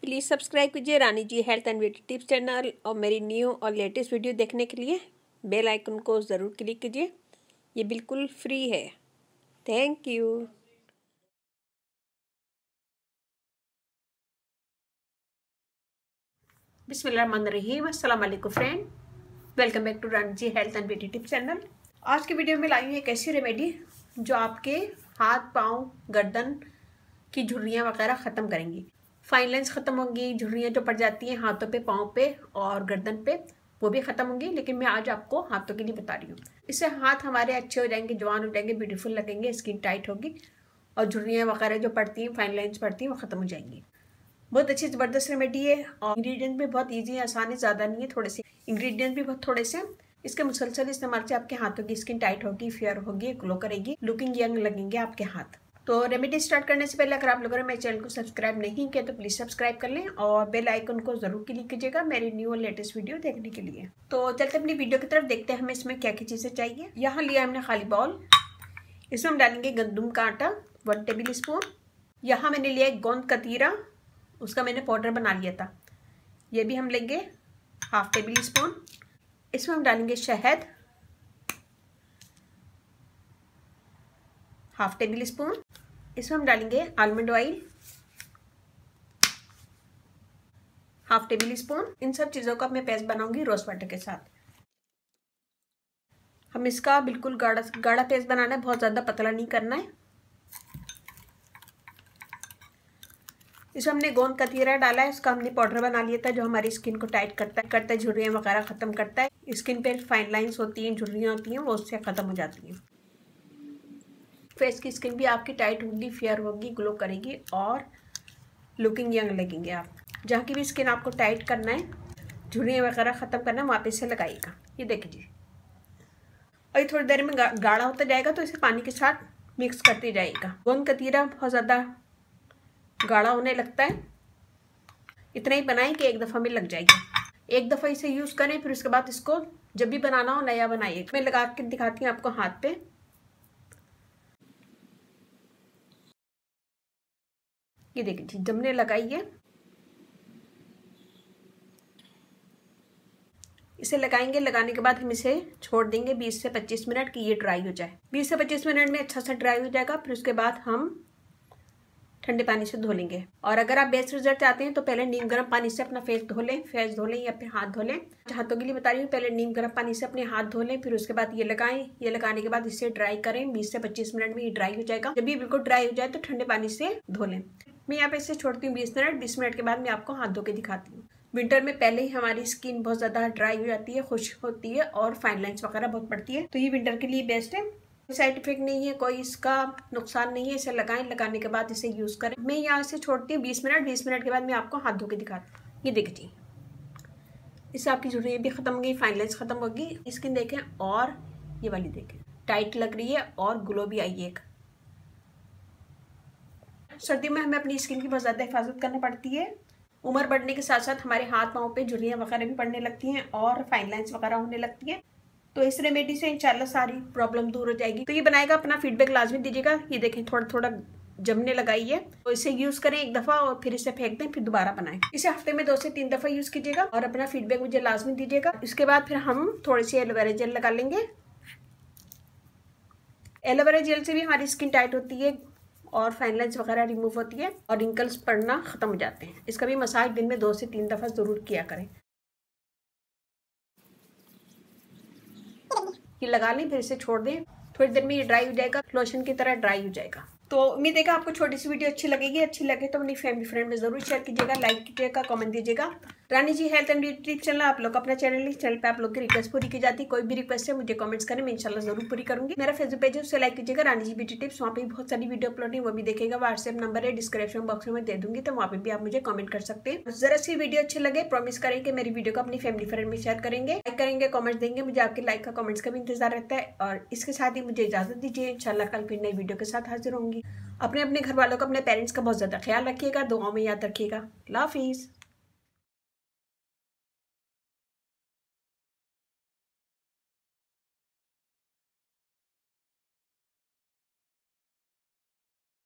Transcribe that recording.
Please subscribe कीजिए Rani ji health and beauty tips channel और मेरी न्यू और लेटेस्ट वीडियो देखने के लिए बेल आइकन को ज़रूर क्लिक कीजिए। ये बिल्कुल फ्री है। Thank you. बिस्मिल्लाहिर्रहमानिर्रहीम। अस्सलाम वालेकुम friend, welcome back to Rani ji health and beauty tips channel. आज की वीडियो में लाई हूँ एक ऐसी रेमेडी जो आपके हाथ पाँव गर्दन की झुर्रियाँ वगैरह ख़त्म करेंगी। फाइन लाइन्स ख़त्म होंगी, झुर्रियाँ जो पड़ जाती हैं हाथों पे, पाँव पे और गर्दन पे, वो भी ख़त्म होंगी। लेकिन मैं आज आपको हाथों के लिए बता रही हूँ। इससे हाथ हमारे अच्छे हो जाएंगे, जवान हो जाएंगे, ब्यूटीफुल लगेंगे, स्किन टाइट होगी और झुर्रियाँ वगैरह जो पड़ती हैं, फाइन लाइन्स पड़ती हैं, वो ख़त्म हो जाएंगी। बहुत अच्छी ज़बरदस्त रेमेडी है और इंग्रेडिएंट भी बहुत ईजी है, आसान है, ज़्यादा नहीं है, थोड़े से इंग्रेडिएंट भी बहुत थोड़े से। इसके मुसलसल इस्तेमाल से आपके हाथों की स्किन टाइट होगी, फेयर होगी, ग्लो करेगी, लुकिंग यंग लगेंगे आपके हाथ। तो रेमेडी स्टार्ट करने से पहले अगर आप लोगों ने मेरे चैनल को सब्सक्राइब नहीं किया तो प्लीज़ सब्सक्राइब कर लें और बेल आइकन को ज़रूर क्लिक कीजिएगा मेरी न्यू और लेटेस्ट वीडियो देखने के लिए। तो चलते अपनी वीडियो की तरफ, देखते हैं हमें इसमें क्या क्या चीज़ें चाहिए। यहाँ लिया हमने खाली बाउल, इसमें हम डालेंगे गंदम का आटा 1 टेबल स्पून। यहाँ मैंने लिया एक गोंद कतीरा, उसका मैंने पाउडर बना लिया था, ये भी हम लेंगे 1/2 टेबल स्पून। इसमें हम डालेंगे शहद 1/2 टेबल स्पून। इसमें हम डालेंगे आलमंड ऑयल 1/2 टेबल स्पून। इन सब चीज़ों का मैं पेस्ट बनाऊंगी रोज वाटर के साथ। हम इसका बिल्कुल गाढ़ा पेस्ट बनाना है, बहुत ज़्यादा पतला नहीं करना है। इसमें हमने गोंद कतीरा डाला है, उसका हमने पाउडर बना लिया था जो हमारी स्किन को टाइट करता है, झुर्रियाँ वगैरह ख़त्म करता है। स्किन पे फाइन लाइंस होती हैं, झुर्रियाँ होती हैं, वो उससे ख़त्म हो जाती हैं। फेस की स्किन भी आपकी टाइट होगी, फेयर होगी, ग्लो करेगी और लुकिंग यंग लगेंगे आप। जहाँ की भी स्किन आपको टाइट करना है, झुर्रियाँ वगैरह ख़त्म करना है, वहाँ पे इसे लगाइएगा। ये देखिए और ये थोड़ी देर में गाढ़ा होता जाएगा तो इसे पानी के साथ मिक्स करते जाइएगा। गोंद कतीरा बहुत ज़्यादा गाढ़ा होने लगता है, इतना ही बनाएं कि एक दफ़ा में लग जाएगी। एक दफ़ा इसे यूज़ करें, फिर उसके बाद इसको जब भी बनाना हो नया बनाइए। मैं लगा के दिखाती हूँ आपको हाथ पे। ये देखिए जब मैंने लगाई है, इसे लगाएंगे, लगाने के बाद हम इसे छोड़ देंगे 20 से 25 मिनट कि ये ड्राई हो जाए। 20 से 25 मिनट में अच्छा सा ड्राई हो जाएगा। फिर उसके बाद हम ठंडे पानी से धो लेंगे। और अगर आप बेस्ट रिजल्ट चाहते हैं तो पहले नीम गर्म पानी से अपना फेस धो लें या फिर हाथ धो लें। हाथों के लिए बता रही हूँ, पहले नीम गर्म पानी से अपने हाथ धो लें, फिर उसके बाद ये लगाएं। ये लगाने के बाद इसे ड्राई करें, 20 से 25 मिनट में ये ड्राई हो जाएगा। जब ये बिल्कुल ड्राई हो जाए तो ठंडे पानी से धो लें। मैं यहाँ पे इसे छोड़ती हूँ 20 मिनट। 20 मिनट के बाद मैं आपको हाथ धो के दिखाती हूँ। विंटर में पहले ही हमारी स्किन बहुत ज़्यादा ड्राई हो जाती है, खुश्क होती है और फाइन लाइन्स वगैरह बहुत पड़ती है, तो ये विंटर के लिए बेस्ट है। कोई साइड इफेक्ट नहीं है, कोई इसका नुकसान नहीं है। इसे लगाएं, लगाने के बाद इसे यूज़ करें। मैं यहाँ से छोड़ती हूँ 20 मिनट। 20 मिनट के बाद मैं आपको हाथ धो के दिखाती हूँ। ये देखिए इससे आपकी झुर्रियाँ भी ख़त्म हो गई, फाइन लाइन्स ख़त्म होगी। स्किन देखें और ये वाली देखें, टाइट लग रही है और ग्लो भी आई है। सर्दी में हमें अपनी स्किन की बहुत ज़्यादा हिफाजत करनी पड़ती है। उम्र बढ़ने के साथ साथ हमारे हाथ पाँव पे झुर्रियाँ वगैरह भी पड़ने लगती हैं और फाइन लाइन्स वगैरह होने लगती हैं। तो इस रेमेडी से इंशाल्लाह सारी प्रॉब्लम दूर हो जाएगी। तो ये बनाएगा, अपना फीडबैक लाजमी दीजिएगा। ये देखें थोड़ा थोड़ा जमने लगाई है, तो इसे यूज़ करें एक दफ़ा और फिर इसे फेंक दें, फिर दोबारा बनाएं। इसे हफ्ते में 2 से 3 दफ़ा यूज़ कीजिएगा और अपना फीडबैक मुझे लाजमी दीजिएगा। इसके बाद फिर हम थोड़ी सी एलोवेरा जेल लगा लेंगे। एलोवेरा जेल से भी हमारी स्किन टाइट होती है और फाइन लाइन्स वगैरह रिमूव होती है और रिंकल्स पड़ना ख़त्म हो जाते हैं। इसका भी मसाज दिन में 2 से 3 दफ़ा ज़रूर किया करें। ये लगा लें, फिर इसे छोड़ दें, थोड़ी देर में ये ड्राई हो जाएगा, लोशन की तरह ड्राई हो जाएगा। तो उम्मीद है कि आपको छोटी सी वीडियो अच्छी लगेगी। अच्छी लगे तो अपनी फैमिली फ्रेंड में जरूर शेयर कीजिएगा, लाइक कीजिएगा, कमेंट दीजिएगा। Rani ji health and beauty tips channel आप लोग अपना चैनल पे आप लोग की रिक्वेस्ट पूरी की जाती है। कोई भी रिक्वेस्ट है मुझे कमेंट्स करें, मैं इंशाल्लाह जरूर पूरी करूंगी। मेरा फेसबुक पेज है, उससे लाइक कीजिएगा रानी जी ब्यूटी टिप्स, वहाँ पे बहुत सारी वीडियो अपलोड है, वो भी देखेगा। व्हाट्सएप नंबर है डिस्क्रिप्शन बॉक्स में दे दूंगी, तो वहाँ पे भी आप मुझे कमेंट कर सकते हैं। जरा सी वीडियो अच्छी लगे प्रॉमिस करें कि मेरी वीडियो को अपनी फैमिली फ्रेंड में शेयर करेंगे, लाइक करेंगे, कमेंट्स देंगे। मुझे आपके लाइक का कमेंट्स का भी इंतजार रहता है। और इसके साथ ही मुझे इजाजत दीजिए, इंशाल्लाह कल फिर नई वीडियो के साथ हाजिर होंगी। अपने घर वालों को, अपने पेरेंट्स का बहुत ज़्यादा ख्याल रखिएगा, दुआओं में याद रखिएगा। अल्लाह हाफिज़।